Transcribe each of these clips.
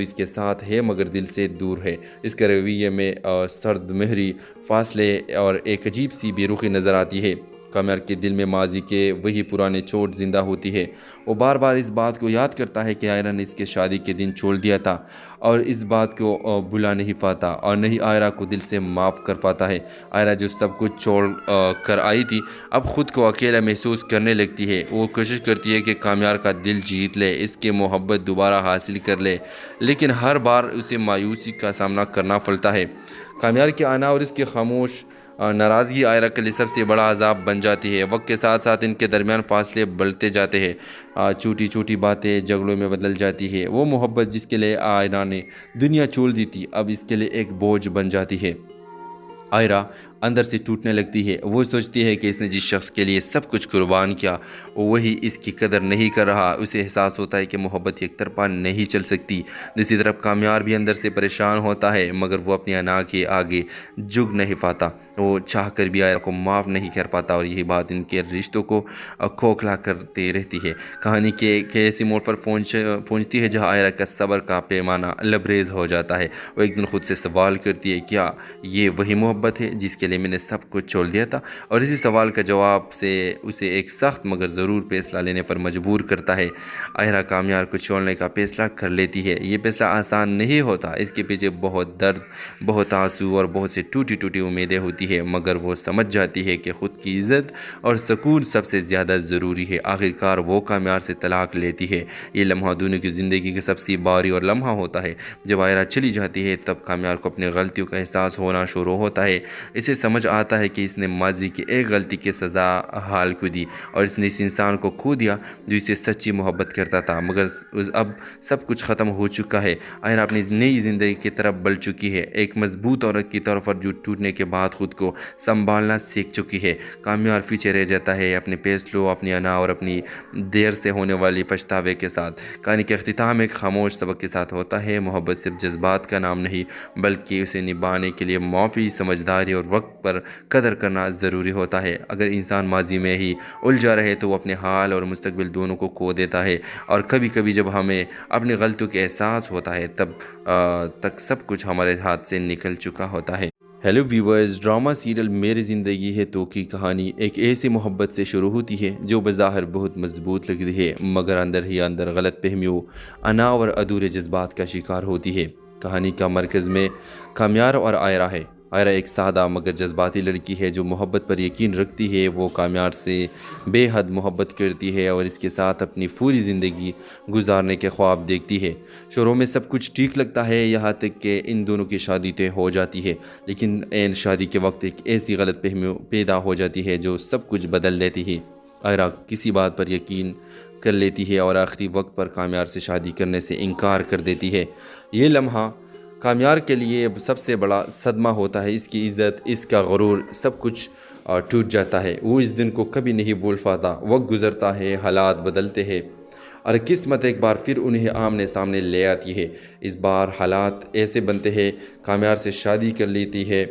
اس کے ساتھ ہے مگر دل سے دور ہے۔ اس کے رویے میں سرد مہری فاصلے اور ایک عجیب سی بے رخی نظر آتی ہے۔ کامیار کے دل میں ماضی کے وہی پرانے چوٹ زندہ ہوتی ہے۔ وہ بار بار اس بات کو یاد کرتا ہے کہ آئرہ نے اس کے شادی کے دن چھوڑ دیا تھا، اور اس بات کو بھلا نہیں پاتا اور نہیں آئرہ کو دل سے معاف کر پاتا ہے۔ آئرہ جو سب کچھ چھوڑ کر آئی تھی اب خود کو اکیلا محسوس کرنے لگتی ہے۔ وہ کوشش کرتی ہے کہ کامیار کا دل جیت لے، اس کے محبت دوبارہ حاصل کر لے، لیکن ہر بار اسے مایوسی کا سامنا کرنا پڑتا ہے۔ کامیار کے آنا اور اس کی خاموش ناراضگی آئرہ کے لیے سب سے بڑا عذاب بن جاتی ہے۔ وقت کے ساتھ ساتھ ان کے درمیان فاصلے بڑھتے جاتے ہیں، چھوٹی چھوٹی باتیں جھگڑوں میں بدل جاتی ہے۔ وہ محبت جس کے لیے آئرہ نے دنیا چھوڑ دی تھی اب اس کے لیے ایک بوجھ بن جاتی ہے۔ آئرہ اندر سے ٹوٹنے لگتی ہے۔ وہ سوچتی ہے کہ اس نے جس شخص کے لیے سب کچھ قربان کیا وہی اس کی قدر نہیں کر رہا۔ اسے احساس ہوتا ہے کہ محبت ایک طرفہ نہیں چل سکتی۔ دوسری طرف کامیار بھی اندر سے پریشان ہوتا ہے، مگر وہ اپنی انا کے آگے جھک نہیں پاتا۔ وہ چاہ کر بھی آئرہ کو معاف نہیں کر پاتا، اور یہی بات ان کے رشتوں کو کھوکھلا کرتے رہتی ہے۔ کہانی کے ایسی موڑ پر پہنچتی ہے جہاں آئرہ کا صبر کا پیمانہ لبریز ہو جاتا ہے۔ وہ ایک دن خود سے سوال کرتی ہے، کیا یہ وہی محبت ہے جس کے لیے میں نے سب کچھ چھوڑ دیا تھا؟ اور اسی سوال کا جواب سے اسے ایک سخت مگر ضرور فیصلہ لینے پر مجبور کرتا ہے۔ آئرہ کامیار کو چھوڑنے کا فیصلہ کر لیتی ہے۔ یہ فیصلہ آسان نہیں ہوتا، اس کے پیچھے بہت درد، بہت آنسو اور بہت سے ٹوٹی ٹوٹی امیدیں ہوتی ہے، مگر وہ سمجھ جاتی ہے کہ خود کی عزت اور سکون سب سے زیادہ ضروری ہے۔ آخرکار وہ کامیار سے طلاق لیتی ہے۔ یہ لمحہ دونوں کی زندگی کا سب سے بھاری اور لمحہ ہوتا ہے۔ جب آئرہ چلی جاتی ہے تب کامیار کو اپنی غلطیوں کا احساس ہونا شروع ہوتا ہے۔ اسے سمجھ آتا ہے کہ اس نے ماضی کی ایک غلطی کی سزا حال کو دی، اور اس نے اس انسان کو کھو دیا جو اسے سچی محبت کرتا تھا، مگر اب سب کچھ ختم ہو چکا ہے۔ آئرہ اپنی نئی زندگی کی طرف بڑھ چکی ہے، ایک مضبوط عورت کی طرف جو ٹوٹنے کے بعد خود کو سنبھالنا سیکھ چکی ہے۔ کامیار پیچھے رہ جاتا ہے اپنے فیصلوں، اپنی انا اور اپنی دیر سے ہونے والی پچھتاوے کے ساتھ۔ کہانی کا اختتام ایک خاموش سبق کے ساتھ ہوتا ہے، محبت صرف جذبات کا نام نہیں بلکہ اسے نبھانے کے لیے معافی، سمجھداری اور وقت پر قدر کرنا ضروری ہوتا ہے۔ اگر انسان ماضی میں ہی الجھا رہے تو وہ اپنے حال اور مستقبل دونوں کو کھو دیتا ہے، اور کبھی کبھی جب ہمیں اپنی غلطیوں کا احساس ہوتا ہے تب تک سب کچھ ہمارے ہاتھ سے نکل چکا ہوتا ہے۔ ہیلو ویورز، ڈرامہ سیریل میری زندگی ہے تو کی کہانی ایک ایسی محبت سے شروع ہوتی ہے جو بظاہر بہت مضبوط لگتی ہے، مگر اندر ہی اندر غلط فہمیوں، انا اور ادھورے جذبات کا شکار ہوتی ہے۔ کہانی کا مرکز میں کامیار اور آئرہ ہے۔ آئرہ ایک سادہ مگر جذباتی لڑکی ہے جو محبت پر یقین رکھتی ہے۔ وہ کامیار سے بے حد محبت کرتی ہے اور اس کے ساتھ اپنی پوری زندگی گزارنے کے خواب دیکھتی ہے۔ شروع میں سب کچھ ٹھیک لگتا ہے، یہاں تک کہ ان دونوں کی شادی طے ہو جاتی ہے، لیکن عین شادی کے وقت ایک ایسی غلط فہمی پیدا ہو جاتی ہے جو سب کچھ بدل دیتی ہے۔ آئرہ کسی بات پر یقین کر لیتی ہے اور آخری وقت پر کامیار سے شادی کرنے سے انکار کر دیتی ہے۔ یہ لمحہ کامیار کے لیے سب سے بڑا صدمہ ہوتا ہے۔ اس کی عزت، اس کا غرور، سب کچھ ٹوٹ جاتا ہے۔ وہ اس دن کو کبھی نہیں بھول پاتا۔ وقت گزرتا ہے، حالات بدلتے ہیں، اور قسمت ایک بار پھر انہیں آمنے سامنے لے آتی ہے۔ اس بار حالات ایسے بنتے ہیں، کامیار سے شادی کر لیتی ہے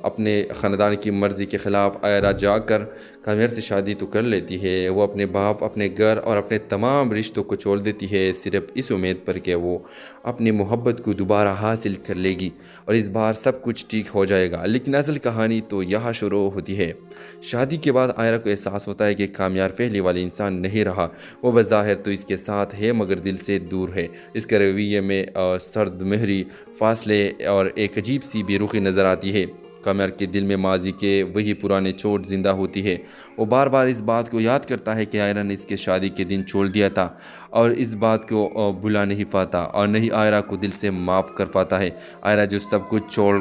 اپنے خاندان کی مرضی کے خلاف۔ آئرہ جا کر کامیار سے شادی تو کر لیتی ہے، وہ اپنے باپ، اپنے گھر اور اپنے تمام رشتوں کو چھوڑ دیتی ہے، صرف اس امید پر کہ وہ اپنی محبت کو دوبارہ حاصل کر لے گی اور اس بار سب کچھ ٹھیک ہو جائے گا۔ لیکن اصل کہانی تو یہاں شروع ہوتی ہے۔ شادی کے بعد آئرہ کو احساس ہوتا ہے کہ کامیار پہلے والی انسان نہیں رہا۔ وہ بظاہر تو اس کے ساتھ ہے مگر دل سے دور ہے۔ اس کے رویے میں سرد مہری فاصلے اور ایک عجیب سی بے رخی نظر آتی ہے۔ کامیار کے دل میں ماضی کے وہی پرانے چوٹ زندہ ہوتی ہے۔ وہ بار بار اس بات کو یاد کرتا ہے کہ آئرہ نے اس کے شادی کے دن چھوڑ دیا تھا، اور اس بات کو بھلا نہیں پاتا اور نہیں آئرہ کو دل سے معاف کر پاتا ہے۔ آئرہ جو سب کچھ چھوڑ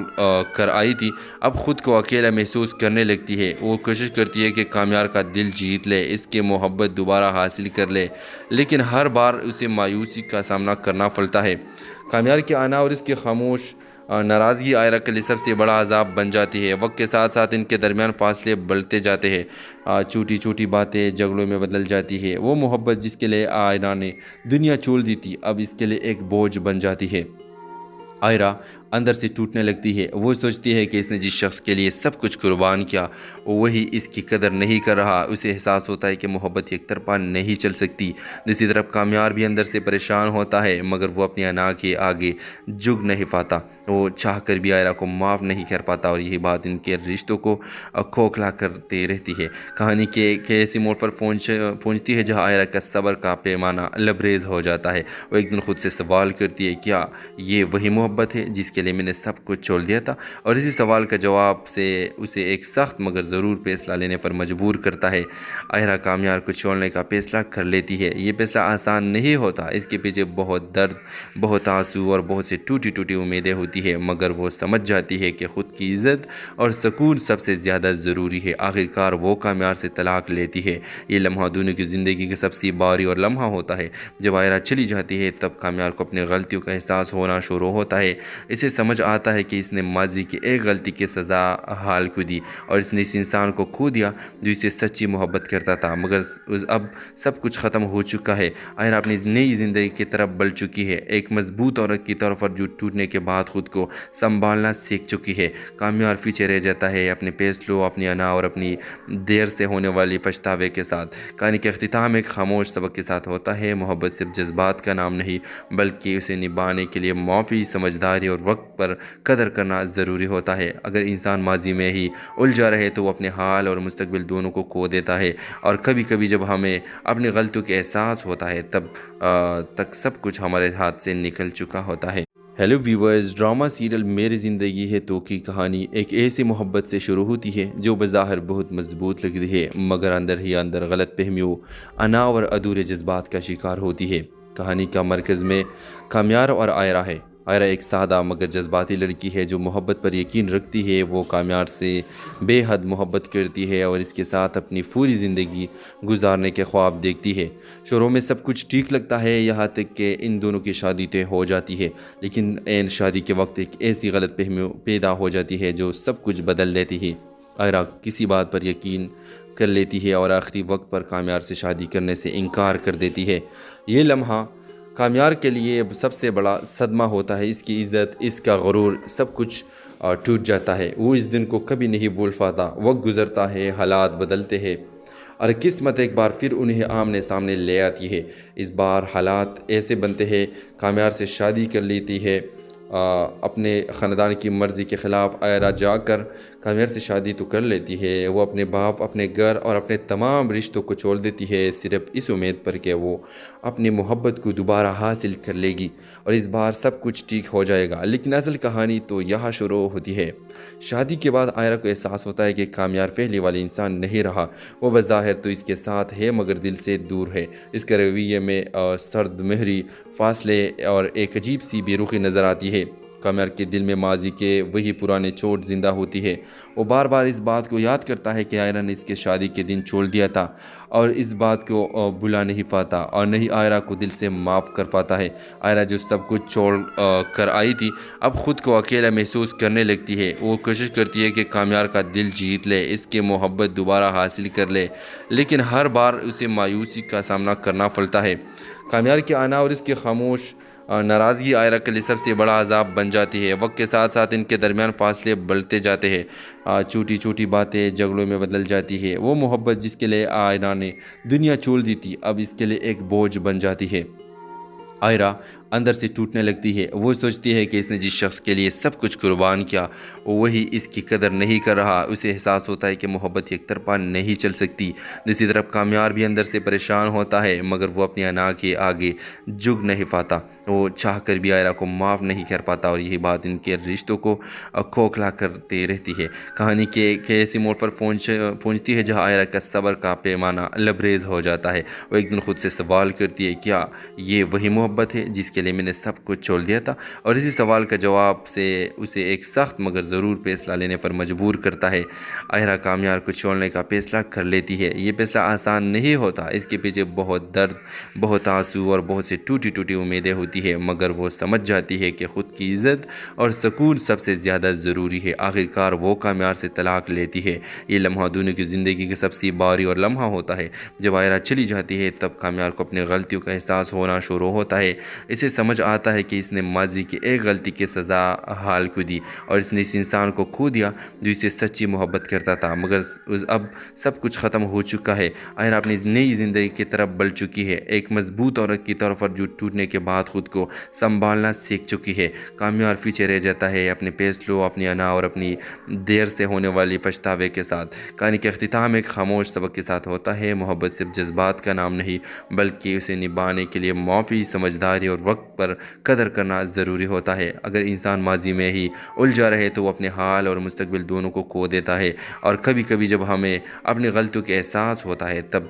کر آئی تھی اب خود کو اکیلا محسوس کرنے لگتی ہے۔ وہ کوشش کرتی ہے کہ کامیار کا دل جیت لے، اس کے محبت دوبارہ حاصل کر لے، لیکن ہر بار اسے مایوسی کا سامنا کرنا پڑتا ہے۔ کامیار کے آنا اور اس کی خاموش ناراضگی آئرہ کے لیے سب سے بڑا عذاب بن جاتی ہے۔ وقت کے ساتھ ساتھ ان کے درمیان فاصلے بڑھتے جاتے ہیں، چھوٹی چھوٹی باتیں جھگڑوں میں بدل جاتی ہے۔ وہ محبت جس کے لیے آئرہ نے دنیا چھوڑ دی تھی اب اس کے لیے ایک بوجھ بن جاتی ہے۔ آئرہ اندر سے ٹوٹنے لگتی ہے۔ وہ سوچتی ہے کہ اس نے جس شخص کے لیے سب کچھ قربان کیا وہی اس کی قدر نہیں کر رہا۔ اسے احساس ہوتا ہے کہ محبت یک طرفہ نہیں چل سکتی۔ دوسری طرف کامیار بھی اندر سے پریشان ہوتا ہے، مگر وہ اپنی انا کے آگے جھک نہیں پاتا۔ وہ چاہ کر بھی آئرہ کو معاف نہیں کر پاتا اور یہی بات ان کے رشتوں کو کھوکھلا کرتے رہتی ہے۔ کہانی کے ایسی موڑ پر پہنچتی ہے جہاں آئرہ کا صبر کا پیمانہ لبریز ہو جاتا ہے۔ وہ ایک دن خود سے سوال کرتی ہے، کیا یہ وہی محبت ہے جس کے لیے میں نے سب کچھ چھوڑ دیا تھا؟ اور اسی سوال کا جواب سے اسے ایک سخت مگر ضرور فیصلہ لینے پر مجبور کرتا ہے۔ آئرہ کامیار کو چھوڑنے کا فیصلہ کر لیتی ہے۔ یہ فیصلہ آسان نہیں ہوتا، اس کے پیچھے بہت درد، بہت آنسو اور بہت سی ٹوٹی ٹوٹی امیدیں ہوتی ہے، مگر وہ سمجھ جاتی ہے کہ خود کی عزت اور سکون سب سے زیادہ ضروری ہے۔ آخرکار وہ کامیار سے طلاق لیتی ہے۔ یہ لمحہ دونوں کی زندگی کا سب سے بھاری اور لمحہ ہوتا ہے۔ جب آئرہ چلی جاتی ہے تب کامیار کو اپنی غلطیوں کا احساس ہونا شروع ہوتا ہے۔ اسے سمجھ آتا ہے کہ اس نے ماضی کی ایک غلطی کی سزا حال کو دی اور اس نے اس انسان کو کھو دیا جو اسے سچی محبت کرتا تھا، مگر اب سب کچھ ختم ہو چکا ہے۔ آئرہ اپنی نئی زندگی کی طرف بڑھ چکی ہے، ایک مضبوط عورت کی طور پر جو ٹوٹنے کے بعد خود کو سنبھالنا سیکھ چکی ہے۔ کامیار پیچھے رہ جاتا ہے اپنے فیصلوں، اپنی انا اور اپنی دیر سے ہونے والی پچھتاوے کے ساتھ۔ کہانی کا اختتام ایک خاموش سبق کے ساتھ ہوتا ہے، محبت صرف جذبات کا نام نہیں بلکہ اسے نبھانے کے لیے معافی، سمجھداری اور وقت پر قدر کرنا ضروری ہوتا ہے۔ اگر انسان ماضی میں ہی الجھا رہے تو وہ اپنے حال اور مستقبل دونوں کو کھو دیتا ہے، اور کبھی کبھی جب ہمیں اپنی غلطیوں کا احساس ہوتا ہے تب تک سب کچھ ہمارے ہاتھ سے نکل چکا ہوتا ہے۔ ہیلو ویورز، ڈرامہ سیریل میری زندگی ہے تو کی کہانی ایک ایسی محبت سے شروع ہوتی ہے جو بظاہر بہت مضبوط لگتی ہے، مگر اندر ہی اندر غلط فہمیوں، انا اور ادھورے جذبات کا شکار ہوتی ہے۔ کہانی کا مرکز میں کامیار اور آئرہ ہے۔ آئرہ ایک سادہ مگر جذباتی لڑکی ہے جو محبت پر یقین رکھتی ہے۔ وہ کامیار سے بے حد محبت کرتی ہے اور اس کے ساتھ اپنی پوری زندگی گزارنے کے خواب دیکھتی ہے۔ شروع میں سب کچھ ٹھیک لگتا ہے یہاں تک کہ ان دونوں کی شادی طے ہو جاتی ہے، لیکن عین شادی کے وقت ایک ایسی غلط فہمی پیدا ہو جاتی ہے جو سب کچھ بدل دیتی ہے۔ آئرہ کسی بات پر یقین کر لیتی ہے اور آخری وقت پر کامیار سے شادی کرنے سے انکار کر دیتی ہے۔ یہ لمحہ کامیار کے لیے سب سے بڑا صدمہ ہوتا ہے۔ اس کی عزت، اس کا غرور، سب کچھ ٹوٹ جاتا ہے۔ وہ اس دن کو کبھی نہیں بھول پاتا۔ وقت گزرتا ہے، حالات بدلتے ہیں اور قسمت ایک بار پھر انہیں آمنے سامنے لے آتی ہے۔ اس بار حالات ایسے بنتے ہیں، کامیار سے شادی کر لیتی ہے اپنے خاندان کی مرضی کے خلاف۔ آئرہ جا کر کامیار سے شادی تو کر لیتی ہے، وہ اپنے باپ، اپنے گھر اور اپنے تمام رشتوں کو چھوڑ دیتی ہے، صرف اس امید پر کہ وہ اپنی محبت کو دوبارہ حاصل کر لے گی اور اس بار سب کچھ ٹھیک ہو جائے گا۔ لیکن اصل کہانی تو یہاں شروع ہوتی ہے۔ شادی کے بعد آئرہ کو احساس ہوتا ہے کہ کامیار پہلے والی انسان نہیں رہا۔ وہ بظاہر تو اس کے ساتھ ہے مگر دل سے دور ہے۔ اس کے رویے میں سرد مہری، فاصلے اور ایک عجیب سی بے رخی نظر آتی ہے۔ کامیار کے دل میں ماضی کے وہی پرانے چوٹ زندہ ہوتی ہے۔ وہ بار بار اس بات کو یاد کرتا ہے کہ آئرہ نے اس کے شادی کے دن چھوڑ دیا تھا اور اس بات کو بھلا نہیں پاتا اور نہیں آئرہ کو دل سے معاف کر پاتا ہے۔ آئرہ جو سب کچھ چھوڑ کر آئی تھی اب خود کو اکیلا محسوس کرنے لگتی ہے۔ وہ کوشش کرتی ہے کہ کامیار کا دل جیت لے، اس کی محبت دوبارہ حاصل کر لے، لیکن ہر بار اسے مایوسی کا سامنا کرنا پڑتا ہے۔ کامیار کی آنا اور اس کی خاموش ناراضگی آئرہ کے لیے سب سے بڑا عذاب بن جاتی ہے۔ وقت کے ساتھ ساتھ ان کے درمیان فاصلے بڑھتے جاتے ہیں، چھوٹی چھوٹی باتیں جھگڑوں میں بدل جاتی ہے۔ وہ محبت جس کے لیے آئرہ نے دنیا چھوڑ دی تھی اب اس کے لیے ایک بوجھ بن جاتی ہے۔ آئرہ اندر سے ٹوٹنے لگتی ہے۔ وہ سوچتی ہے کہ اس نے جس شخص کے لیے سب کچھ قربان کیا وہی اس کی قدر نہیں کر رہا۔ اسے احساس ہوتا ہے کہ محبت یک طرفہ نہیں چل سکتی۔ دوسری طرف کامیار بھی اندر سے پریشان ہوتا ہے، مگر وہ اپنی انا کے آگے جھک نہیں پاتا۔ وہ چاہ کر بھی آئرہ کو معاف نہیں کر پاتا اور یہی بات ان کے رشتوں کو کھوکھلا کرتے رہتی ہے۔ کہانی کے ایسی موڑ پر پہنچتی ہے جہاں آئرہ کا صبر کا پیمانہ لبریز ہو جاتا ہے۔ وہ ایک دن خود سے سوال کرتی ہے، کیا یہ وہی محبت ہے جس کے لیے میں نے سب کچھ چھوڑ دیا تھا؟ اور اسی سوال کا جواب سے اسے ایک سخت مگر ضرور فیصلہ لینے پر مجبور کرتا ہے۔ آئرہ کامیار کو چھوڑنے کا فیصلہ کر لیتی ہے۔ یہ فیصلہ آسان نہیں ہوتا، اس کے پیچھے بہت درد، بہت آنسو اور بہت سی ٹوٹی ٹوٹی امیدیں ہوتی ہے، مگر وہ سمجھ جاتی ہے کہ خود کی عزت اور سکون سب سے زیادہ ضروری ہے۔ آخرکار وہ کامیار سے طلاق لیتی ہے۔ یہ لمحہ دونوں کی زندگی کا سب سے بھاری اور لمحہ ہوتا ہے۔ جب آئرہ چلی جاتی ہے تب کامیار کو اپنی غلطیوں کا احساس ہونا شروع ہوتا ہے۔ اسے اسے سمجھ آتا ہے کہ اس نے ماضی کی ایک غلطی کی سزا حال کو دی اور اس نے اس انسان کو کھو دیا جو اسے سچی محبت کرتا تھا، مگر اب سب کچھ ختم ہو چکا ہے۔ آئرہ اپنی نئی زندگی کی طرف بڑھ چکی ہے، ایک مضبوط عورت کی طور پر جو ٹوٹنے کے بعد خود کو سنبھالنا سیکھ چکی ہے۔ کامیاب پیچھے رہ جاتا ہے اپنے فیصلوں، اپنی انا اور اپنی دیر سے ہونے والی پچھتاوے کے ساتھ۔ کہانی کا اختتام ایک خاموش سبق کے ساتھ ہوتا ہے: محبت صرف جذبات کا نام نہیں بلکہ اسے نبھانے کے لیے معافی، سمجھداری اور وقت پر قدر کرنا ضروری ہوتا ہے۔ اگر انسان ماضی میں ہی الجھا رہے تو وہ اپنے حال اور مستقبل دونوں کو کھو دیتا ہے، اور کبھی کبھی جب ہمیں اپنی غلطیوں کا احساس ہوتا ہے تب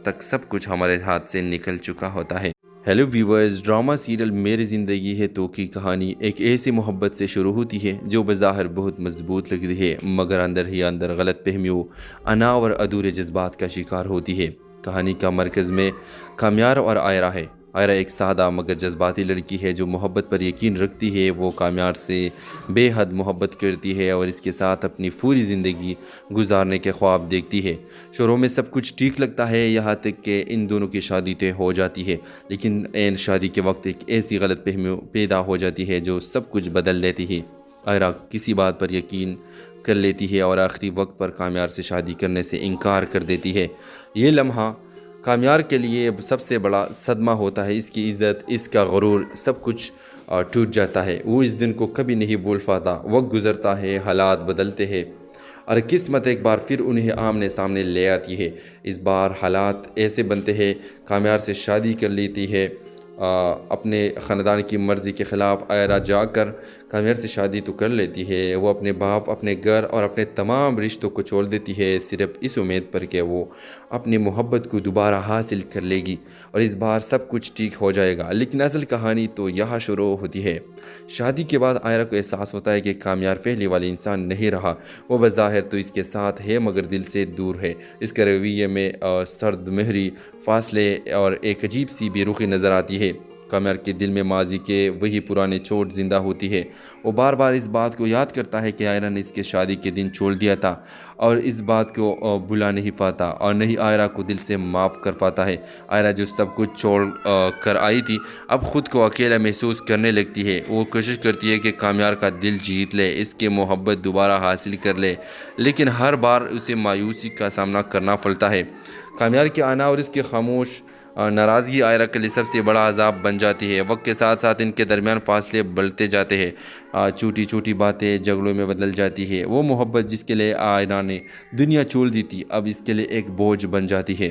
تک سب کچھ ہمارے ہاتھ سے نکل چکا ہوتا ہے۔ ہیلو ویورز، ڈرامہ سیریل میری زندگی ہے تو کی کہانی ایک ایسی محبت سے شروع ہوتی ہے جو بظاہر بہت مضبوط لگتی ہے، مگر اندر ہی اندر غلط فہمیوں، انا اور ادھورے جذبات کا شکار ہوتی ہے۔ کہانی کا مرکز میں کامیار اور آئرہ ہے۔ آئرہ ایک سادہ مگر جذباتی لڑکی ہے جو محبت پر یقین رکھتی ہے۔ وہ کامیار سے بے حد محبت کرتی ہے اور اس کے ساتھ اپنی پوری زندگی گزارنے کے خواب دیکھتی ہے۔ شروع میں سب کچھ ٹھیک لگتا ہے، یہاں تک کہ ان دونوں کی شادی طے ہو جاتی ہے، لیکن عین شادی کے وقت ایک ایسی غلط فہمی پیدا ہو جاتی ہے جو سب کچھ بدل دیتی ہے۔ آئرہ کسی بات پر یقین کر لیتی ہے اور آخری وقت پر کامیار سے شادی کرنے سے انکار کر دیتی ہے۔ یہ لمحہ کامیار کے لیے سب سے بڑا صدمہ ہوتا ہے۔ اس کی عزت، اس کا غرور، سب کچھ ٹوٹ جاتا ہے۔ وہ اس دن کو کبھی نہیں بھول پاتا۔ وقت گزرتا ہے، حالات بدلتے ہیں اور قسمت ایک بار پھر انہیں آمنے سامنے لے آتی ہے۔ اس بار حالات ایسے بنتے ہیں، کامیار سے شادی کر لیتی ہے اپنے خاندان کی مرضی کے خلاف۔ آئرہ جا کر کامیار سے شادی تو کر لیتی ہے، وہ اپنے باپ، اپنے گھر اور اپنے تمام رشتوں کو چھوڑ دیتی ہے، صرف اس امید پر کہ وہ اپنی محبت کو دوبارہ حاصل کر لے گی اور اس بار سب کچھ ٹھیک ہو جائے گا۔ لیکن اصل کہانی تو یہاں شروع ہوتی ہے۔ شادی کے بعد آئرہ کو احساس ہوتا ہے کہ کامیار پہلے والی انسان نہیں رہا۔ وہ بظاہر تو اس کے ساتھ ہے مگر دل سے دور ہے۔ اس کے رویے میں سرد مہری فاصلے اور ایک عجیب سی بے رخی نظر آتی ہے۔ کامیار کے دل میں ماضی کے وہی پرانے چوٹ زندہ ہوتی ہے۔ وہ بار بار اس بات کو یاد کرتا ہے کہ آئرہ نے اس کے شادی کے دن چھوڑ دیا تھا اور اس بات کو بھلا نہیں پاتا اور نہیں آئرہ کو دل سے معاف کر پاتا ہے۔ آئرہ جو سب کچھ چھوڑ کر آئی تھی اب خود کو اکیلا محسوس کرنے لگتی ہے۔ وہ کوشش کرتی ہے کہ کامیار کا دل جیت لے، اس کی محبت دوبارہ حاصل کر لے، لیکن ہر بار اسے مایوسی کا سامنا کرنا پڑتا ہے۔ کامیار کی آنا اور اس کی خاموش ناراضگی آئرہ کے لیے سب سے بڑا عذاب بن جاتی ہے۔ وقت کے ساتھ ساتھ ان کے درمیان فاصلے بڑھتے جاتے ہیں، چھوٹی چھوٹی باتیں جھگڑوں میں بدل جاتی ہے۔ وہ محبت جس کے لیے آئرہ نے دنیا چھوڑ دی تھی اب اس کے لیے ایک بوجھ بن جاتی ہے۔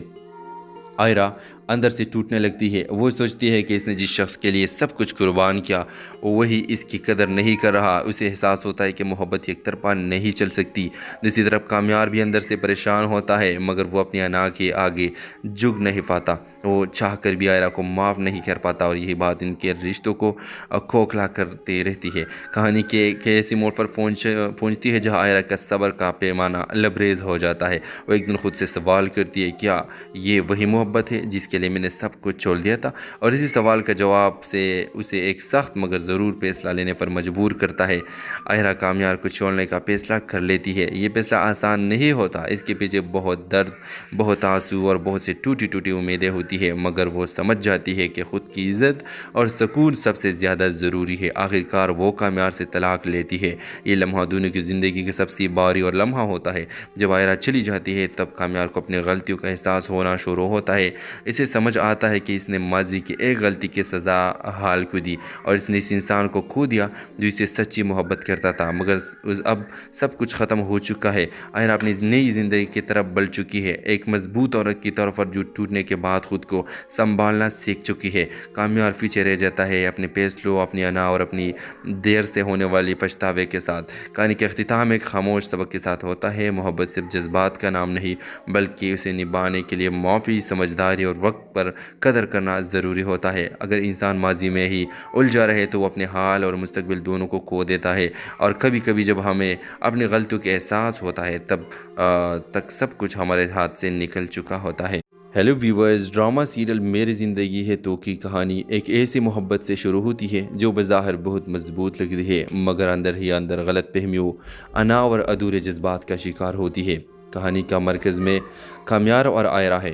آئرہ اندر سے ٹوٹنے لگتی ہے۔ وہ سوچتی ہے کہ اس نے جس شخص کے لیے سب کچھ قربان کیا وہی اس کی قدر نہیں کر رہا۔ اسے احساس ہوتا ہے کہ محبت ایک طرفہ نہیں چل سکتی۔ دوسری طرف کامیار بھی اندر سے پریشان ہوتا ہے مگر وہ اپنی انا کے آگے جھک نہیں پاتا۔ وہ چاہ کر بھی آئرہ کو معاف نہیں کر پاتا اور یہی بات ان کے رشتوں کو کھوکھلا کرتے رہتی ہے۔ کہانی کے ایسی موڑ پر پہنچتی ہے جہاں آئرہ کا صبر کا پیمانہ لبریز ہو جاتا ہے۔ وہ ایک دن خود سے سوال کرتی ہے، کیا یہ وہی محبت ہے جس کے لیے میں نے سب کچھ چھوڑ دیا تھا؟ اور اسی سوال کا جواب سے اسے ایک سخت مگر ضرور فیصلہ لینے پر مجبور کرتا ہے۔ آئرہ کامیار کو چھوڑنے کا فیصلہ کر لیتی ہے۔ یہ فیصلہ آسان نہیں ہوتا، اس کے پیچھے بہت درد، بہت آنسو اور بہت سی ٹوٹی ٹوٹی امیدیں ہوتی ہے، مگر وہ سمجھ جاتی ہے کہ خود کی عزت اور سکون سب سے زیادہ ضروری ہے۔ آخرکار وہ کامیار سے طلاق لیتی ہے۔ یہ لمحہ دونوں کی زندگی کا سب سے بھاری اور لمحہ ہوتا ہے۔ جب آئرہ چلی جاتی ہے تب کامیار کو اپنی غلطیوں کا احساس ہونا شروع ہوتا ہے۔ اسے سمجھ آتا ہے کہ اس نے ماضی کی ایک غلطی کی سزا حال کو دی اور اس نے اس انسان کو کھو دیا جو اسے سچی محبت کرتا تھا، مگر اب سب کچھ ختم ہو چکا ہے۔ آئرہ اپنی نئی زندگی کی طرف بڑھ چکی ہے، ایک مضبوط عورت کی طور پر جو ٹوٹنے کے بعد خود کو سنبھالنا سیکھ چکی ہے۔ کامیار پیچھے رہ جاتا ہے اپنے فیصلوں، اپنی انا اور اپنی دیر سے ہونے والی پچھتاوے کے ساتھ۔ کہانی کا اختتام ایک خاموش سبق کے ساتھ ہوتا ہے: محبت صرف جذبات کا نام نہیں بلکہ اسے نبھانے کے لیے معافی، سمجھداری اور وقت پر قدر کرنا ضروری ہوتا ہے۔ اگر انسان ماضی میں ہی الجھا رہے تو وہ اپنے حال اور مستقبل دونوں کو کھو دیتا ہے، اور کبھی کبھی جب ہمیں اپنی غلطیوں کا احساس ہوتا ہے تب تک سب کچھ ہمارے ہاتھ سے نکل چکا ہوتا ہے۔ ہیلو ویورز، ڈرامہ سیریل میری زندگی ہے تو کی کہانی ایک ایسی محبت سے شروع ہوتی ہے جو بظاہر بہت مضبوط لگتی ہے، مگر اندر ہی اندر غلط فہمیوں، انا اور ادھورے جذبات کا شکار ہوتی ہے۔ کہانی کا مرکز میں کامیار اور آئرہ ہے۔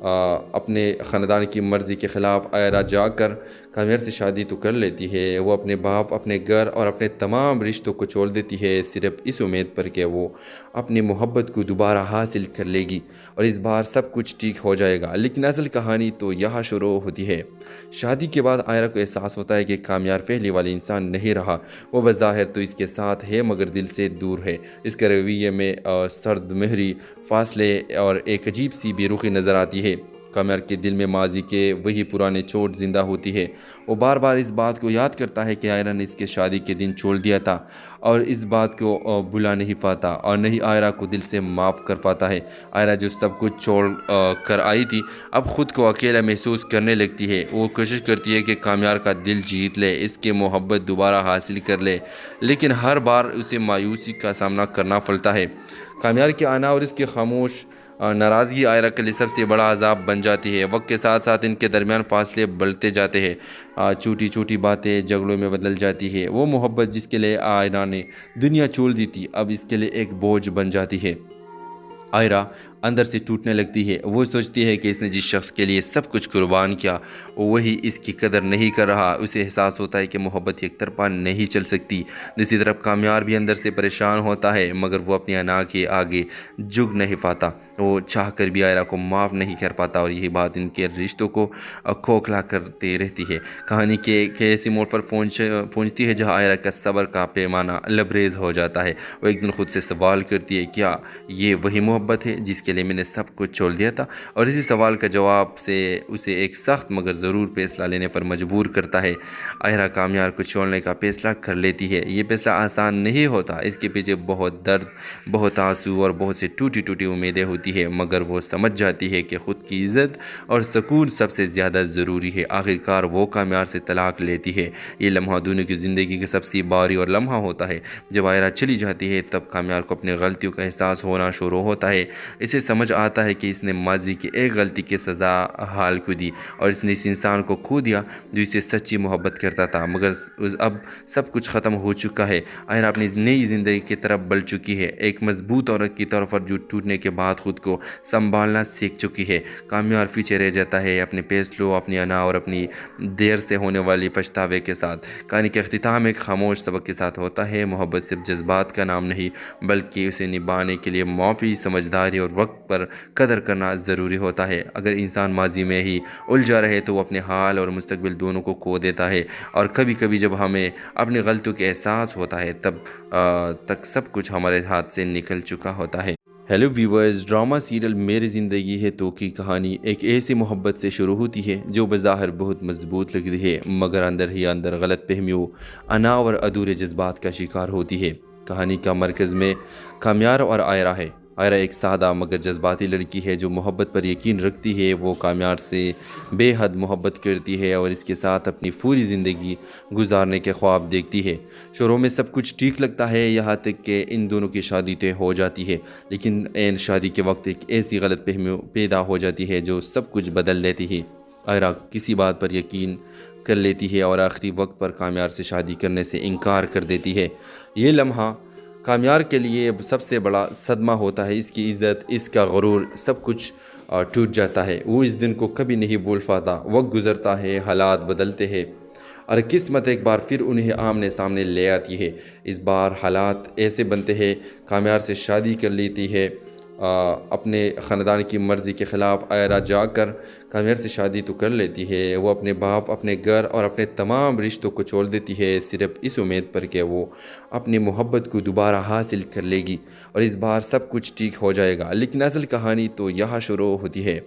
اپنے خاندان کی مرضی کے خلاف آئرہ جا کر کامیار سے شادی تو کر لیتی ہے۔ وہ اپنے باپ، اپنے گھر اور اپنے تمام رشتوں کو چھوڑ دیتی ہے، صرف اس امید پر کہ وہ اپنی محبت کو دوبارہ حاصل کر لے گی اور اس بار سب کچھ ٹھیک ہو جائے گا۔ لیکن اصل کہانی تو یہاں شروع ہوتی ہے۔ شادی کے بعد آئرہ کو احساس ہوتا ہے کہ کامیار پہلے والی انسان نہیں رہا۔ وہ بظاہر تو اس کے ساتھ ہے مگر دل سے دور ہے۔ اس کے رویے میں سرد مہری فاصلے اور ایک عجیب سی بے رخی نظر آتی ہے۔ کامیار کے دل میں ماضی کے وہی پرانے چوٹ زندہ ہوتی ہے۔ وہ بار بار اس بات کو یاد کرتا ہے کہ آئرہ نے اس کے شادی کے دن چھوڑ دیا تھا اور اس بات کو بھلا نہیں پاتا اور نہیں آئرہ کو دل سے معاف کر پاتا ہے۔ آئرہ جو سب کچھ چھوڑ کر آئی تھی اب خود کو اکیلا محسوس کرنے لگتی ہے۔ وہ کوشش کرتی ہے کہ کامیار کا دل جیت لے، اس کی محبت دوبارہ حاصل کر لے، لیکن ہر بار اسے مایوسی کا سامنا کرنا پڑتا ہے۔ کامیار کے آنا اور اس کی خاموش ناراضگی آئرہ کے لیے سب سے بڑا عذاب بن جاتی ہے۔ وقت کے ساتھ ساتھ ان کے درمیان فاصلے بڑھتے جاتے ہیں، چھوٹی چھوٹی باتیں جھگڑوں میں بدل جاتی ہے۔ وہ محبت جس کے لیے آئرہ نے دنیا چھوڑ دی تھی اب اس کے لیے ایک بوجھ بن جاتی ہے۔ آئرہ اندر سے ٹوٹنے لگتی ہے۔ وہ سوچتی ہے کہ اس نے جس شخص کے لیے سب کچھ قربان کیا وہی اس کی قدر نہیں کر رہا۔ اسے احساس ہوتا ہے کہ محبت ایک طرفہ نہیں چل سکتی۔ دوسری طرف کامیار بھی اندر سے پریشان ہوتا ہے مگر وہ اپنی انا کے آگے جھک نہیں پاتا۔ وہ چاہ کر بھی آئرہ کو معاف نہیں کر پاتا اور یہی بات ان کے رشتوں کو کھوکھلا کرتے رہتی ہے۔ کہانی کے ایسی موڑ پر پہنچتی ہے جہاں آئرہ کا صبر کا پیمانہ لبریز ہو جاتا ہے۔ وہ ایک دن خود سے سوال کرتی ہے، کیا یہ وہی محبت ہے جس کے لیے میں نے سب کچھ چھوڑ دیا تھا؟ اور اسی سوال کا جواب سے اسے ایک سخت مگر ضرور فیصلہ لینے پر مجبور کرتا ہے۔ آئرہ کامیار کو چھوڑنے کا فیصلہ کر لیتی ہے۔ یہ فیصلہ آسان نہیں ہوتا، اس کے پیچھے بہت درد، بہت آنسو اور بہت سی ٹوٹی ٹوٹی امیدیں ہوتی ہے، مگر وہ سمجھ جاتی ہے کہ خود کی عزت اور سکون سب سے زیادہ ضروری ہے۔ آخرکار وہ کامیار سے طلاق لیتی ہے۔ یہ لمحہ دونوں کی زندگی کا سب سے بھاری اور لمحہ ہوتا ہے۔ جب آئرہ چلی جاتی ہے تب کامیار کو اپنی غلطیوں کا احساس ہونا شروع ہوتا ہے۔ اسے سمجھ آتا ہے کہ اس نے ماضی کی ایک غلطی کی سزا حال کو دی اور اس نے اس انسان کو کھو دیا جو اسے سچی محبت کرتا تھا، مگر اب سب کچھ ختم ہو چکا ہے۔ آئرہ اپنی نئی زندگی کی طرف بڑھ چکی ہے، ایک مضبوط عورت کی طرف جو ٹوٹنے کے بعد خود کو سنبھالنا سیکھ چکی ہے۔ کامیار پیچھے رہ جاتا ہے اپنے فیصلوں، اپنی انا اور اپنی دیر سے ہونے والی پچھتاوے کے ساتھ۔ کہانی کا اختتام ایک خاموش سبق کے ساتھ ہوتا ہے، محبت صرف جذبات کا نام نہیں بلکہ اسے نبھانے کے لیے معافی، سمجھداری اور وقت پر قدر کرنا ضروری ہوتا ہے۔ اگر انسان ماضی میں ہی الجھا رہے تو وہ اپنے حال اور مستقبل دونوں کو کھو دیتا ہے، اور کبھی کبھی جب ہمیں اپنی غلطیوں کے احساس ہوتا ہے تب تک سب کچھ ہمارے ہاتھ سے نکل چکا ہوتا ہے۔ ہیلو ویورز، ڈرامہ سیریل میری زندگی ہے تو کی کہانی ایک ایسی محبت سے شروع ہوتی ہے جو بظاہر بہت مضبوط لگتی ہے مگر اندر ہی اندر غلط فہمیوں، انا اور ادھورے جذبات کا شکار ہوتی ہے۔ کہانی کا مرکز میں کامیار اور آئرہ ہے۔ آئرہ ایک سادہ مگر جذباتی لڑکی ہے جو محبت پر یقین رکھتی ہے۔ وہ کامیار سے بے حد محبت کرتی ہے اور اس کے ساتھ اپنی پوری زندگی گزارنے کے خواب دیکھتی ہے۔ شروع میں سب کچھ ٹھیک لگتا ہے یہاں تک کہ ان دونوں کی شادی طے ہو جاتی ہے، لیکن عین شادی کے وقت ایک ایسی غلط فہمی پیدا ہو جاتی ہے جو سب کچھ بدل دیتی ہے۔ آئرہ کسی بات پر یقین کر لیتی ہے اور آخری وقت پر کامیار سے شادی کرنے سے انکار کر دیتی ہے۔ یہ لمحہ کامیار کے لیے سب سے بڑا صدمہ ہوتا ہے۔ اس کی عزت، اس کا غرور، سب کچھ ٹوٹ جاتا ہے۔ وہ اس دن کو کبھی نہیں بھول پاتا۔ وقت گزرتا ہے، حالات بدلتے ہیں اور قسمت ایک بار پھر انہیں آمنے سامنے لے آتی ہے۔ اس بار حالات ایسے بنتے ہیں، کامیار سے شادی کر لیتی ہے اپنے خاندان کی مرضی کے خلاف آئرہ جا کر کامیار سے شادی تو کر لیتی ہے۔ وہ اپنے باپ، اپنے گھر اور اپنے تمام رشتوں کو چھوڑ دیتی ہے، صرف اس امید پر کہ وہ اپنی محبت کو دوبارہ حاصل کر لے گی اور اس بار سب کچھ ٹھیک ہو جائے گا۔ لیکن اصل کہانی تو یہاں شروع ہوتی ہے۔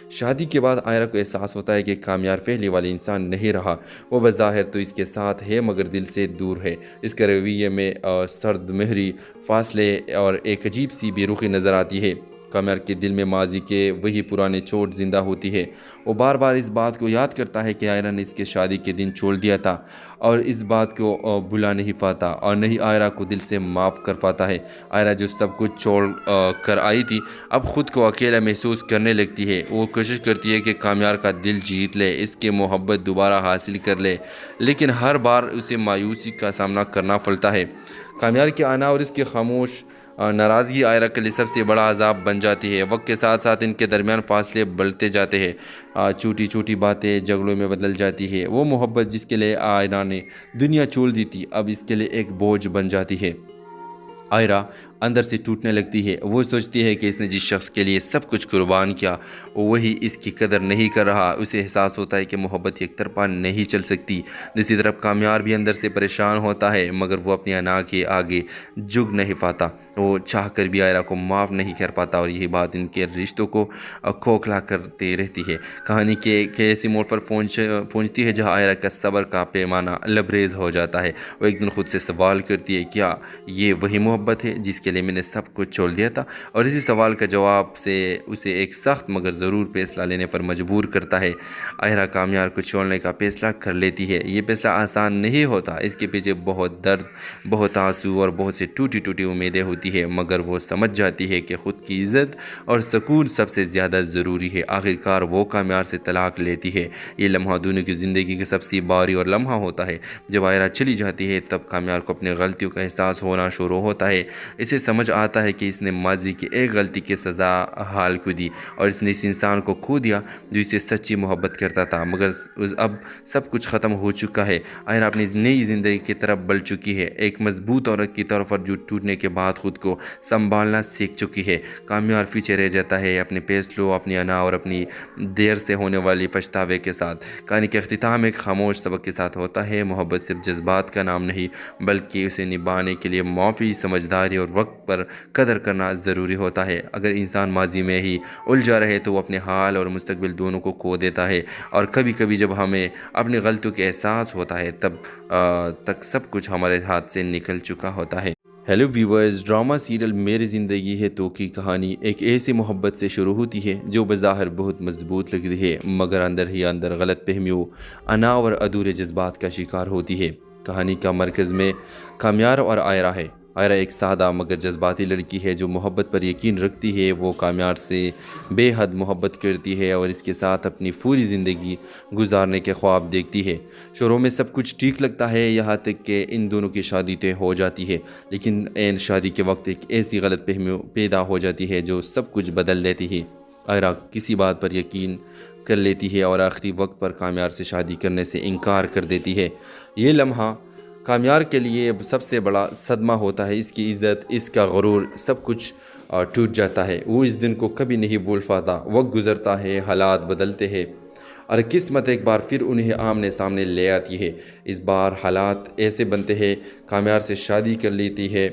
شادی کے بعد آئرہ کو احساس ہوتا ہے کہ کامیار پہلے والی انسان نہیں رہا۔ وہ بظاہر تو اس کے ساتھ ہے مگر دل سے دور ہے۔ اس کے رویے میں سرد مہری فاصلے اور ایک عجیب سی بے رخی نظر آتی ہے۔ کامیار کے دل میں ماضی کے وہی پرانے چوٹ زندہ ہوتی ہے۔ وہ بار بار اس بات کو یاد کرتا ہے کہ آئرہ نے اس کے شادی کے دن چھوڑ دیا تھا اور اس بات کو بھلا نہیں پاتا اور نہیں آئرہ کو دل سے معاف کر پاتا ہے۔ آئرہ جو سب کچھ چھوڑ کر آئی تھی اب خود کو اکیلا محسوس کرنے لگتی ہے۔ وہ کوشش کرتی ہے کہ کامیار کا دل جیت لے، اس کی محبت دوبارہ حاصل کر لے، لیکن ہر بار اسے مایوسی کا سامنا کرنا پڑتا ہے۔ کامیار کے آنا اور اس کی خاموش ناراضگی آئرہ کے لیے سب سے بڑا عذاب بن جاتی ہے۔ وقت کے ساتھ ساتھ ان کے درمیان فاصلے بڑھتے جاتے ہیں، چھوٹی چھوٹی باتیں جھگڑوں میں بدل جاتی ہے۔ وہ محبت جس کے لیے آئرہ نے دنیا چھوڑ دی تھی اب اس کے لیے ایک بوجھ بن جاتی ہے۔ آئرہ اندر سے ٹوٹنے لگتی ہے۔ وہ سوچتی ہے کہ اس نے جس شخص کے لیے سب کچھ قربان کیا وہی اس کی قدر نہیں کر رہا۔ اسے احساس ہوتا ہے کہ محبت یک طرفہ نہیں چل سکتی۔ دوسری طرف کامیار بھی اندر سے پریشان ہوتا ہے مگر وہ اپنی انا کے آگے جھک نہیں پاتا۔ وہ چاہ کر بھی آئرہ کو معاف نہیں کر پاتا اور یہی بات ان کے رشتوں کو کھوکھلا کرتے رہتی ہے۔ کہانی کے ایسی موڑ پر پہنچتی ہے جہاں آئرہ کا صبر کا پیمانہ لبریز ہو جاتا ہے۔ وہ ایک دن خود سے سوال کرتی ہے، کیا یہ وہی محبت ہے جس کے لیے میں نے سب کچھ چھوڑ دیا تھا؟ اور اسی سوال کا جواب سے اسے ایک سخت مگر ضرور فیصلہ لینے پر مجبور کرتا ہے۔ آئرہ کامیار کو چھوڑنے کا فیصلہ کر لیتی ہے۔ یہ فیصلہ آسان نہیں ہوتا، اس کے پیچھے بہت درد، بہت آنسو اور بہت سی ٹوٹی ٹوٹی امیدیں ہوتی ہے، مگر وہ سمجھ جاتی ہے کہ خود کی عزت اور سکون سب سے زیادہ ضروری ہے۔ آخرکار وہ کامیار سے طلاق لیتی ہے۔ یہ لمحہ دونوں کی زندگی کا سب سے بھاری اور لمحہ ہوتا ہے۔ جب آئرہ چلی جاتی ہے تب کامیار کو اپنی غلطیوں کا احساس ہونا شروع ہوتا ہے۔ اسے سمجھ آتا ہے کہ اس نے ماضی کی ایک غلطی کی سزا حال کو دی اور اس نے اس انسان کو کھو دیا جو اسے سچی محبت کرتا تھا، مگر اب سب کچھ ختم ہو چکا ہے۔ آئرہ اپنی نئی زندگی کی طرف بڑھ چکی ہے، ایک مضبوط عورت کی طور پر جو ٹوٹنے کے بعد خود کو سنبھالنا سیکھ چکی ہے۔ کامیار پیچھے رہ جاتا ہے اپنے فیصلوں، اپنی انا اور اپنی دیر سے ہونے والی پچھتاوے کے ساتھ۔ کہانی کا اختتام ایک خاموش سبق کے ساتھ ہوتا ہے، محبت صرف جذبات کا نام نہیں بلکہ اسے نبھانے کے لیے معافی، سمجھداری اور وقت پر قدر کرنا ضروری ہوتا ہے۔ اگر انسان ماضی میں ہی الجھا رہے تو وہ اپنے حال اور مستقبل دونوں کو کھو دیتا ہے، اور کبھی کبھی جب ہمیں اپنی غلطیوں کے احساس ہوتا ہے تب تک سب کچھ ہمارے ہاتھ سے نکل چکا ہوتا ہے۔ ہیلو ویورز، ڈرامہ سیریل میری زندگی ہے تو کی کہانی ایک ایسی محبت سے شروع ہوتی ہے جو بظاہر بہت مضبوط لگتی ہے مگر اندر ہی اندر غلط فہمیوں، انا اور ادھورے جذبات کا شکار ہوتی ہے۔ کہانی کا مرکز میں کامیار اور آئرہ ہے۔ آئرہ ایک سادہ مگر جذباتی لڑکی ہے جو محبت پر یقین رکھتی ہے۔ وہ کامیار سے بے حد محبت کرتی ہے اور اس کے ساتھ اپنی پوری زندگی گزارنے کے خواب دیکھتی ہے۔ شروع میں سب کچھ ٹھیک لگتا ہے یہاں تک کہ ان دونوں کی شادی طے ہو جاتی ہے، لیکن عین شادی کے وقت ایک ایسی غلط فہمی پیدا ہو جاتی ہے جو سب کچھ بدل دیتی ہے۔ آئرہ کسی بات پر یقین کر لیتی ہے اور آخری وقت پر کامیار سے شادی کرنے سے انکار کر دیتی ہے۔ یہ لمحہ کامیار کے لیے سب سے بڑا صدمہ ہوتا ہے۔ اس کی عزت، اس کا غرور، سب کچھ ٹوٹ جاتا ہے۔ وہ اس دن کو کبھی نہیں بھول پاتا۔ وقت گزرتا ہے، حالات بدلتے ہیں اور قسمت ایک بار پھر انہیں آمنے سامنے لے آتی ہے۔ اس بار حالات ایسے بنتے ہیں، کامیار سے شادی کر لیتی ہے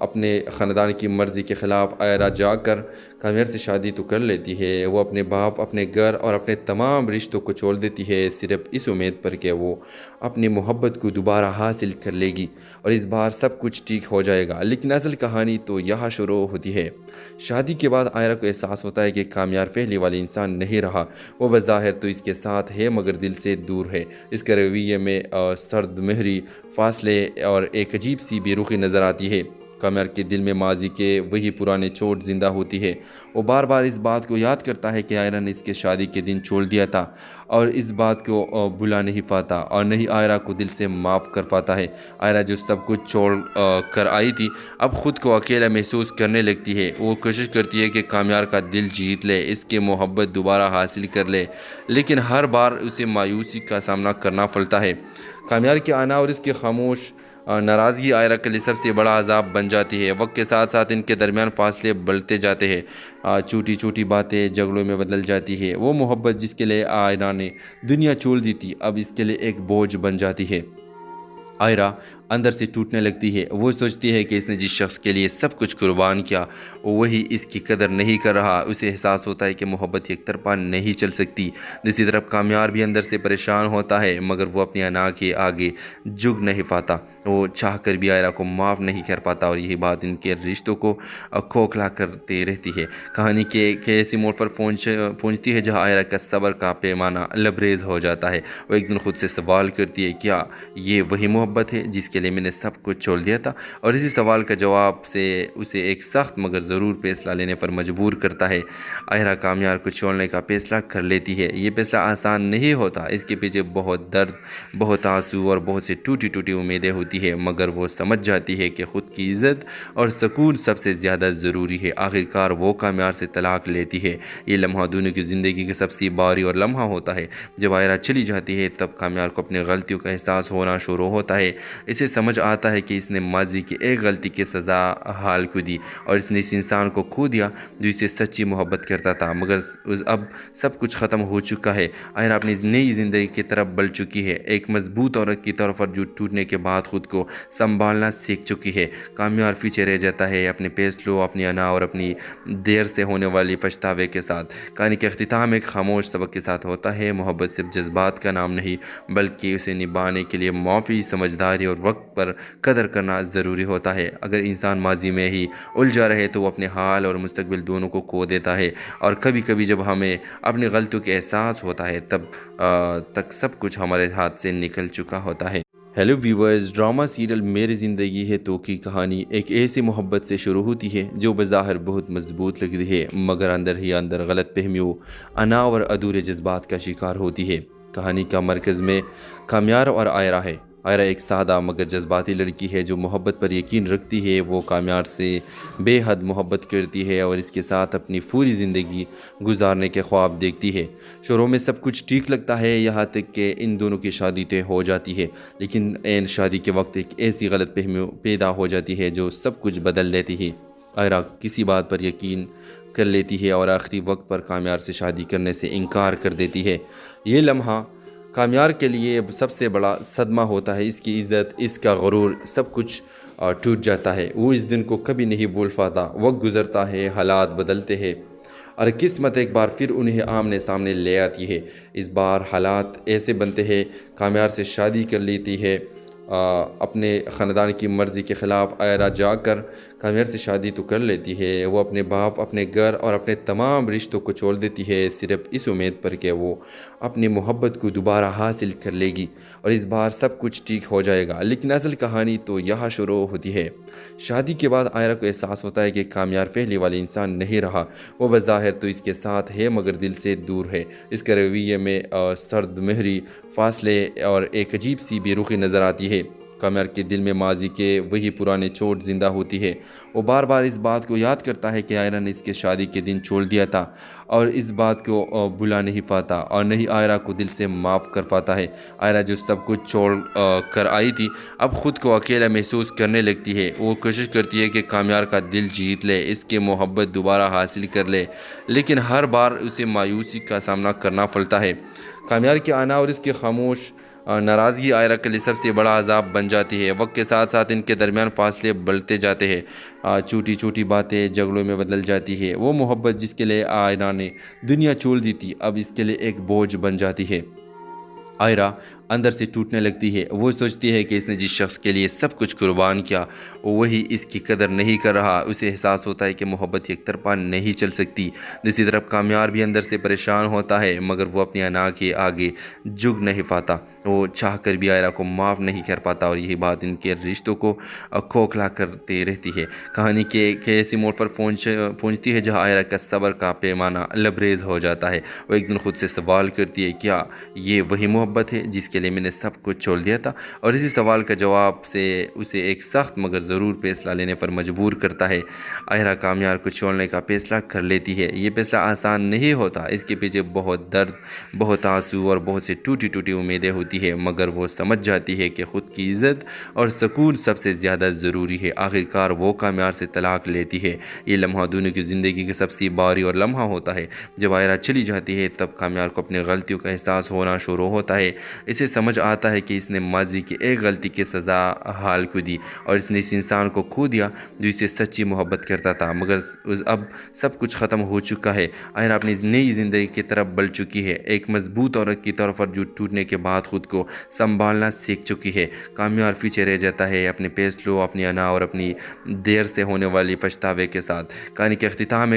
اپنے خاندان کی مرضی کے خلاف۔ آئرہ جا کر کامیار سے شادی تو کر لیتی ہے، وہ اپنے باپ، اپنے گھر اور اپنے تمام رشتوں کو چھوڑ دیتی ہے صرف اس امید پر کہ وہ اپنی محبت کو دوبارہ حاصل کر لے گی اور اس بار سب کچھ ٹھیک ہو جائے گا۔ لیکن اصل کہانی تو یہاں شروع ہوتی ہے۔ شادی کے بعد آئرہ کو احساس ہوتا ہے کہ کامیار پہلے والی انسان نہیں رہا۔ وہ بظاہر تو اس کے ساتھ ہے مگر دل سے دور ہے۔ اس کے رویے میں سرد مہری فاصلے اور ایک عجیب سی بے رخی نظر آتی ہے۔ کامیار کے دل میں ماضی کے وہی پرانے چوٹ زندہ ہوتی ہے۔ وہ بار بار اس بات کو یاد کرتا ہے کہ آئرہ نے اس کے شادی کے دن چھوڑ دیا تھا اور اس بات کو بھلا نہیں پاتا اور نہیں آئرہ کو دل سے معاف کر پاتا ہے۔ آئرہ جو سب کچھ چھوڑ کر آئی تھی اب خود کو اکیلا محسوس کرنے لگتی ہے۔ وہ کوشش کرتی ہے کہ کامیار کا دل جیت لے، اس کے محبت دوبارہ حاصل کر لے، لیکن ہر بار اسے مایوسی کا سامنا کرنا پڑتا ہے۔ کامیار کی آنا اور اس کی خاموش ناراضگی آئرہ کے لیے سب سے بڑا عذاب بن جاتی ہے۔ وقت کے ساتھ ساتھ ان کے درمیان فاصلے بڑھتے جاتے ہیں، چھوٹی چھوٹی باتیں جھگڑوں میں بدل جاتی ہے۔ وہ محبت جس کے لیے آئرہ نے دنیا چھوڑ دی تھی اب اس کے لیے ایک بوجھ بن جاتی ہے۔ آئرہ اندر سے ٹوٹنے لگتی ہے۔ وہ سوچتی ہے کہ اس نے جس شخص کے لیے سب کچھ قربان کیا وہی اس کی قدر نہیں کر رہا۔ اسے احساس ہوتا ہے کہ محبت یک طرفہ نہیں چل سکتی۔ دوسری طرف کامیار بھی اندر سے پریشان ہوتا ہے مگر وہ اپنی انا کے آگے جھک نہیں پاتا۔ وہ چاہ کر بھی آئرہ کو معاف نہیں کر پاتا اور یہی بات ان کے رشتوں کو کھوکھلا کرتے رہتی ہے۔ کہانی کے ایسی موڑ پر پہنچتی ہے جہاں آئرہ کا صبر کا پیمانہ لبریز ہو جاتا ہے۔ وہ ایک دن خود سے سوال کرتی ہے، کیا یہ وہی محبت ہے جس کے کے لیے میں نے سب کچھ چھوڑ دیا تھا، اور اسی سوال کا جواب سے اسے ایک سخت مگر ضرور فیصلہ لینے پر مجبور کرتا ہے۔ آئرہ کامیار کو چھوڑنے کا فیصلہ کر لیتی ہے۔ یہ فیصلہ آسان نہیں ہوتا، اس کے پیچھے بہت درد، بہت آنسو اور بہت سی ٹوٹی ٹوٹی امیدیں ہوتی ہے، مگر وہ سمجھ جاتی ہے کہ خود کی عزت اور سکون سب سے زیادہ ضروری ہے۔ آخرکار وہ کامیار سے طلاق لیتی ہے۔ یہ لمحہ دونوں کی زندگی کا سب سے بھاری اور لمحہ ہوتا ہے۔ جب آئرہ چلی جاتی ہے تب کامیار کو اپنی غلطیوں کا احساس ہونا شروع ہوتا ہے۔ اسے سمجھ آتا ہے کہ اس نے ماضی کی ایک غلطی کی سزا حال کو دی، اور اس نے اس انسان کو کھو دیا جو اسے سچی محبت کرتا تھا، مگر اب سب کچھ ختم ہو چکا ہے۔ آئرہ اپنی نئی زندگی کی طرف بڑھ چکی ہے، ایک مضبوط عورت کی طور پر جو ٹوٹنے کے بعد خود کو سنبھالنا سیکھ چکی ہے۔ کامیار پیچھے رہ جاتا ہے اپنے فیصلوں، اپنی انا اور اپنی دیر سے ہونے والی پچھتاوے کے ساتھ۔ کہانی کا اختتام ایک خاموش سبق کے ساتھ ہوتا ہے۔ محبت صرف جذبات کا نام نہیں، بلکہ اسے نبھانے کے لیے معافی، سمجھداری اور وقت پر قدر کرنا ضروری ہوتا ہے۔ اگر انسان ماضی میں ہی الجھا رہے تو وہ اپنے حال اور مستقبل دونوں کو کھو دیتا ہے، اور کبھی کبھی جب ہمیں اپنی غلطیوں کا احساس ہوتا ہے تب تک سب کچھ ہمارے ہاتھ سے نکل چکا ہوتا ہے۔ ہیلو ویورز، ڈرامہ سیریل میری زندگی ہے تو کی کہانی ایک ایسی محبت سے شروع ہوتی ہے جو بظاہر بہت مضبوط لگتی ہے، مگر اندر ہی اندر غلط فہمیوں، انا اور ادھورے جذبات کا شکار ہوتی ہے۔ کہانی کا مرکز میں کامیار اور آئرہ ہے۔ آئرہ ایک سادہ مگر جذباتی لڑکی ہے جو محبت پر یقین رکھتی ہے۔ وہ کامیار سے بے حد محبت کرتی ہے اور اس کے ساتھ اپنی پوری زندگی گزارنے کے خواب دیکھتی ہے۔ شروع میں سب کچھ ٹھیک لگتا ہے، یہاں تک کہ ان دونوں کی شادی طے ہو جاتی ہے، لیکن عین شادی کے وقت ایک ایسی غلط فہمی پیدا ہو جاتی ہے جو سب کچھ بدل دیتی ہے۔ آئرہ کسی بات پر یقین کر لیتی ہے اور آخری وقت پر کامیار سے شادی کرنے سے انکار کر دیتی ہے۔ یہ لمحہ کامیار کے لیے سب سے بڑا صدمہ ہوتا ہے۔ اس کی عزت، اس کا غرور، سب کچھ ٹوٹ جاتا ہے۔ وہ اس دن کو کبھی نہیں بھول پاتا۔ وقت گزرتا ہے، حالات بدلتے ہیں، اور قسمت ایک بار پھر انہیں آمنے سامنے لے آتی ہے۔ اس بار حالات ایسے بنتے ہیں، کامیار سے شادی کر لیتی ہے اپنے خاندان کی مرضی کے خلاف۔ آئرہ جا کر کامیار سے شادی تو کر لیتی ہے، وہ اپنے باپ، اپنے گھر اور اپنے تمام رشتوں کو چھوڑ دیتی ہے، صرف اس امید پر کہ وہ اپنی محبت کو دوبارہ حاصل کر لے گی اور اس بار سب کچھ ٹھیک ہو جائے گا۔ لیکن اصل کہانی تو یہاں شروع ہوتی ہے۔ شادی کے بعد آئرہ کو احساس ہوتا ہے کہ کامیار پہلے والی انسان نہیں رہا۔ وہ بظاہر تو اس کے ساتھ ہے مگر دل سے دور ہے۔ اس کے رویے میں سرد مہری فاصلے اور ایک عجیب سی بے رخی نظر آتی ہے۔ کامیار کے دل میں ماضی کے وہی پرانے چوٹ زندہ ہوتی ہے۔ وہ بار بار اس بات کو یاد کرتا ہے کہ آئرہ نے اس کے شادی کے دن چھوڑ دیا تھا، اور اس بات کو بھلا نہیں پاتا اور نہیں آئرہ کو دل سے معاف کر پاتا ہے۔ آئرہ جو سب کچھ چھوڑ کر آئی تھی اب خود کو اکیلا محسوس کرنے لگتی ہے۔ وہ کوشش کرتی ہے کہ کامیار کا دل جیت لے، اس کے محبت دوبارہ حاصل کر لے، لیکن ہر بار اسے مایوسی کا سامنا کرنا پڑتا ہے۔ کامیار کی آنا اور اس کی خاموش ناراضگی آئرہ کے لیے سب سے بڑا عذاب بن جاتی ہے۔ وقت کے ساتھ ساتھ ان کے درمیان فاصلے بڑھتے جاتے ہیں، چھوٹی چھوٹی باتیں جھگڑوں میں بدل جاتی ہے۔ وہ محبت جس کے لیے آئرہ نے دنیا چھوڑ دی تھی اب اس کے لیے ایک بوجھ بن جاتی ہے۔ آئرہ اندر سے ٹوٹنے لگتی ہے۔ وہ سوچتی ہے کہ اس نے جس شخص کے لیے سب کچھ قربان کیا وہی اس کی قدر نہیں کر رہا۔ اسے احساس ہوتا ہے کہ محبت ایک طرفہ نہیں چل سکتی۔ دوسری طرف کامیار بھی اندر سے پریشان ہوتا ہے، مگر وہ اپنی انا کے آگے جھک نہیں پاتا۔ وہ چاہ کر بھی آئرہ کو معاف نہیں کر پاتا، اور یہی بات ان کے رشتوں کو کھوکھلا کرتے رہتی ہے۔ کہانی کے ایسی موڑ پر پہنچتی ہے جہاں آئرہ کا صبر کا پیمانہ لبریز ہو جاتا ہے۔ وہ ایک دن خود سے سوال کرتی ہے، کیا یہ وہی محبت ہے جس کے لیے میں نے سب کچھ چھوڑ دیا تھا؟ اور اسی سوال کا جواب سے اسے ایک سخت مگر ضرور فیصلہ لینے پر مجبور کرتا ہے۔ آئرہ کامیار کو چھوڑنے کا فیصلہ کر لیتی ہے۔ یہ فیصلہ آسان نہیں ہوتا، اس کے پیچھے بہت درد، بہت آنسو اور بہت سی ٹوٹی ٹوٹی امیدیں ہوتی ہے، مگر وہ سمجھ جاتی ہے کہ خود کی عزت اور سکون سب سے زیادہ ضروری ہے۔ آخرکار وہ کامیار سے طلاق لیتی ہے۔ یہ لمحہ دونوں کی زندگی کا سب سے بھاری اور لمحہ ہوتا ہے۔ جب آئرہ چلی جاتی ہے تب کامیار کو اپنی غلطیوں کا احساس ہونا شروع ہوتا ہے۔ اسے سمجھ آتا ہے کہ اس نے ماضی کی ایک غلطی کی سزا حال کو دی، اور اس نے اس انسان کو کھو دیا جو اسے سچی محبت کرتا تھا، مگر اب سب کچھ ختم ہو چکا ہے۔ آئرہ اپنی نئی زندگی کی طرف بڑھ چکی ہے، ایک مضبوط عورت کی طور پر جو ٹوٹنے کے بعد خود کو سنبھالنا سیکھ چکی ہے۔ کامیار پیچھے رہ جاتا ہے اپنے فیصلوں، اپنی انا اور اپنی دیر سے ہونے والی پچھتاوے کے ساتھ۔ کہانی کا اختتام